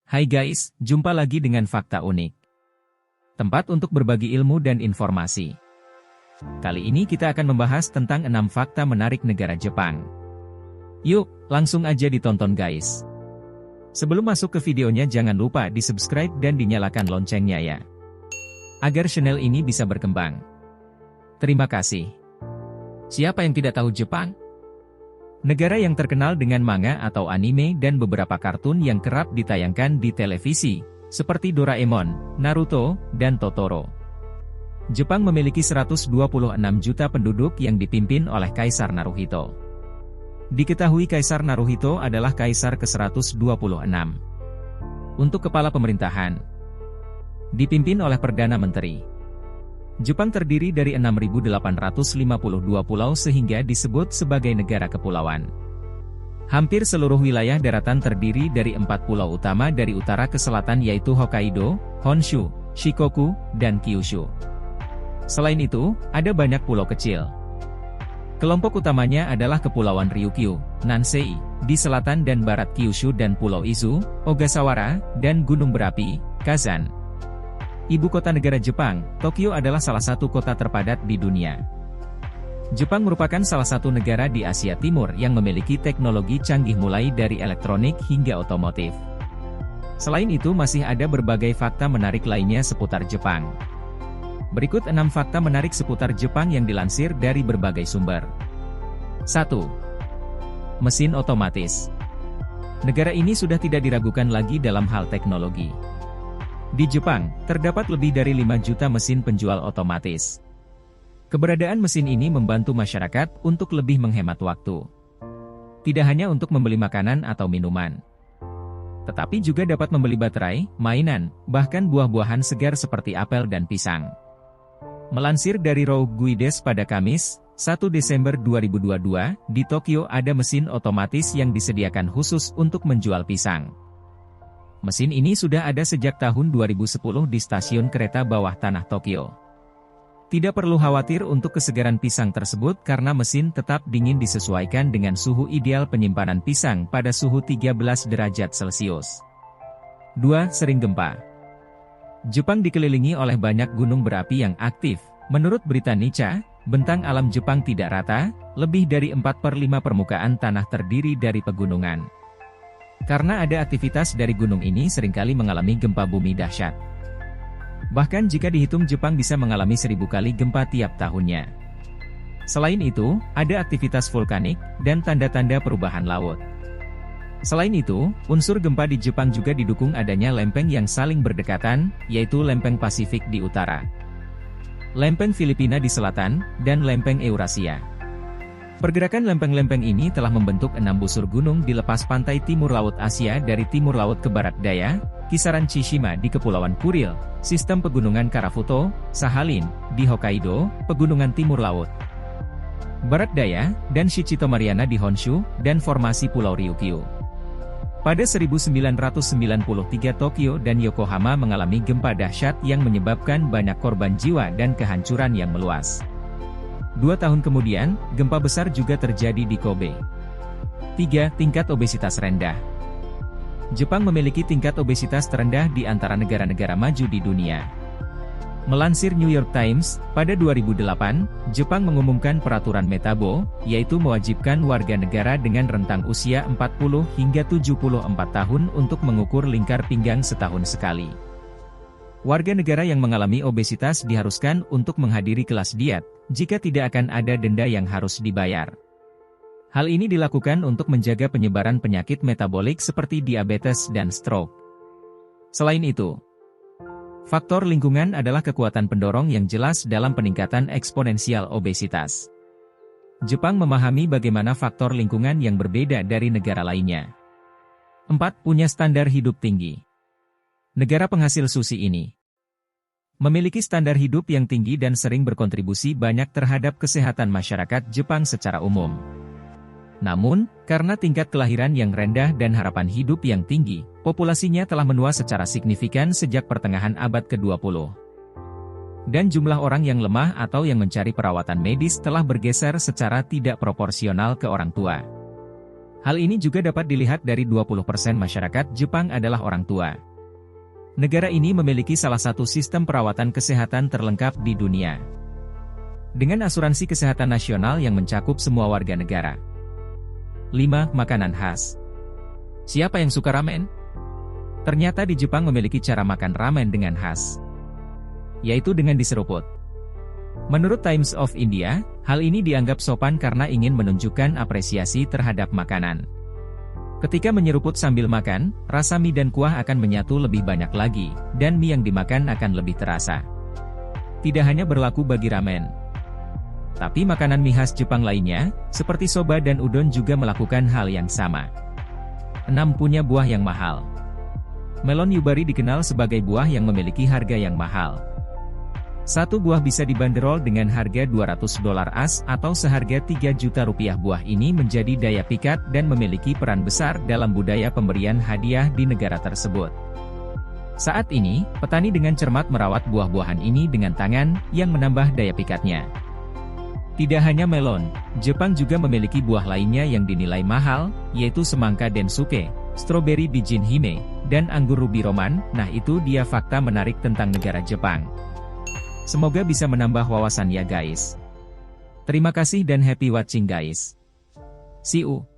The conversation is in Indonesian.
Hai guys, jumpa lagi dengan Fakta Unik. Tempat untuk berbagi ilmu dan informasi. Kali ini kita akan membahas tentang 6 fakta menarik negara Jepang. Yuk, langsung aja ditonton guys. Sebelum masuk ke videonya jangan lupa di-subscribe dan dinyalakan loncengnya ya. Agar channel ini bisa berkembang. Terima kasih. Siapa yang tidak tahu Jepang? Negara yang terkenal dengan manga atau anime dan beberapa kartun yang kerap ditayangkan di televisi, seperti Doraemon, Naruto, dan Totoro. Jepang memiliki 126 juta penduduk yang dipimpin oleh Kaisar Naruhito. Diketahui Kaisar Naruhito adalah Kaisar ke-126. Untuk kepala pemerintahan, dipimpin oleh Perdana Menteri. Jepang terdiri dari 6.852 pulau sehingga disebut sebagai negara kepulauan. Hampir seluruh wilayah daratan terdiri dari 4 pulau utama dari utara ke selatan yaitu Hokkaido, Honshu, Shikoku, dan Kyushu. Selain itu, ada banyak pulau kecil. Kelompok utamanya adalah Kepulauan Ryukyu, Nansei, di selatan dan barat Kyushu dan Pulau Izu, Ogasawara, dan Gunung Berapi, Kazan. Ibu kota negara Jepang, Tokyo adalah salah satu kota terpadat di dunia. Jepang merupakan salah satu negara di Asia Timur yang memiliki teknologi canggih mulai dari elektronik hingga otomotif. Selain itu masih ada berbagai fakta menarik lainnya seputar Jepang. Berikut 6 fakta menarik seputar Jepang yang dilansir dari berbagai sumber. 1. Mesin otomatis. Negara ini sudah tidak diragukan lagi dalam hal teknologi. Di Jepang, terdapat lebih dari 5 juta mesin penjual otomatis. Keberadaan mesin ini membantu masyarakat untuk lebih menghemat waktu. Tidak hanya untuk membeli makanan atau minuman, tetapi juga dapat membeli baterai, mainan, bahkan buah-buahan segar seperti apel dan pisang. Melansir dari Rogue Guides pada Kamis, 1 Desember 2022, di Tokyo ada mesin otomatis yang disediakan khusus untuk menjual pisang. Mesin ini sudah ada sejak tahun 2010 di stasiun kereta bawah tanah Tokyo. Tidak perlu khawatir untuk kesegaran pisang tersebut karena mesin tetap dingin disesuaikan dengan suhu ideal penyimpanan pisang pada suhu 13 derajat Celcius. 2. Sering gempa. Jepang dikelilingi oleh banyak gunung berapi yang aktif. Menurut berita Nicha, bentang alam Jepang tidak rata, lebih dari 4/5 permukaan tanah terdiri dari pegunungan. Karena ada aktivitas dari gunung ini seringkali mengalami gempa bumi dahsyat. Bahkan jika dihitung Jepang bisa mengalami 1000 kali gempa tiap tahunnya. Selain itu, ada aktivitas vulkanik, dan tanda-tanda perubahan laut. Selain itu, unsur gempa di Jepang juga didukung adanya lempeng yang saling berdekatan, yaitu lempeng Pasifik di utara, lempeng Filipina di selatan, dan lempeng Eurasia. Pergerakan lempeng-lempeng ini telah membentuk 6 busur gunung di lepas pantai timur laut Asia dari timur laut ke barat daya, kisaran Tsushima di Kepulauan Kuril, sistem pegunungan Karafuto, Sahalin, di Hokkaido, pegunungan timur laut barat daya, dan Shichito Mariana di Honshu, dan formasi Pulau Ryukyu. Pada 1993 Tokyo dan Yokohama mengalami gempa dahsyat yang menyebabkan banyak korban jiwa dan kehancuran yang meluas. 2 tahun kemudian, gempa besar juga terjadi di Kobe. 3. Tingkat obesitas rendah. Jepang memiliki tingkat obesitas terendah di antara negara-negara maju di dunia. Melansir New York Times, pada 2008, Jepang mengumumkan peraturan Metabo, yaitu mewajibkan warga negara dengan rentang usia 40 hingga 74 tahun untuk mengukur lingkar pinggang setahun sekali. Warga negara yang mengalami obesitas diharuskan untuk menghadiri kelas diet, jika tidak akan ada denda yang harus dibayar. Hal ini dilakukan untuk menjaga penyebaran penyakit metabolik seperti diabetes dan stroke. Selain itu, faktor lingkungan adalah kekuatan pendorong yang jelas dalam peningkatan eksponensial obesitas. Jepang memahami bagaimana faktor lingkungan yang berbeda dari negara lainnya. 4. Punya standar hidup tinggi. Negara penghasil sushi ini memiliki standar hidup yang tinggi dan sering berkontribusi banyak terhadap kesehatan masyarakat Jepang secara umum. Namun, karena tingkat kelahiran yang rendah dan harapan hidup yang tinggi, populasinya telah menua secara signifikan sejak pertengahan abad ke-20. Dan jumlah orang yang lemah atau yang mencari perawatan medis telah bergeser secara tidak proporsional ke orang tua. Hal ini juga dapat dilihat dari 20% masyarakat Jepang adalah orang tua. Negara ini memiliki salah satu sistem perawatan kesehatan terlengkap di dunia, dengan asuransi kesehatan nasional yang mencakup semua warga negara. 5. Makanan khas. Siapa yang suka ramen? Ternyata di Jepang memiliki cara makan ramen dengan khas, yaitu dengan diseruput. Menurut Times of India, hal ini dianggap sopan karena ingin menunjukkan apresiasi terhadap makanan. Ketika menyeruput sambil makan, rasa mie dan kuah akan menyatu lebih banyak lagi, dan mie yang dimakan akan lebih terasa. Tidak hanya berlaku bagi ramen, tapi makanan mie khas Jepang lainnya, seperti soba dan udon juga melakukan hal yang sama. 6. Punya buah yang mahal. Melon yubari dikenal sebagai buah yang memiliki harga yang mahal. Satu buah bisa dibanderol dengan harga $200 AS atau seharga 3 juta rupiah. Buah ini menjadi daya pikat dan memiliki peran besar dalam budaya pemberian hadiah di negara tersebut. Saat ini, petani dengan cermat merawat buah-buahan ini dengan tangan, yang menambah daya pikatnya. Tidak hanya melon, Jepang juga memiliki buah lainnya yang dinilai mahal, yaitu semangka densuke, stroberi bijin hime, dan anggur ruby roman. Nah, itu dia fakta menarik tentang negara Jepang. Semoga bisa menambah wawasan ya guys. Terima kasih dan happy watching guys. See you.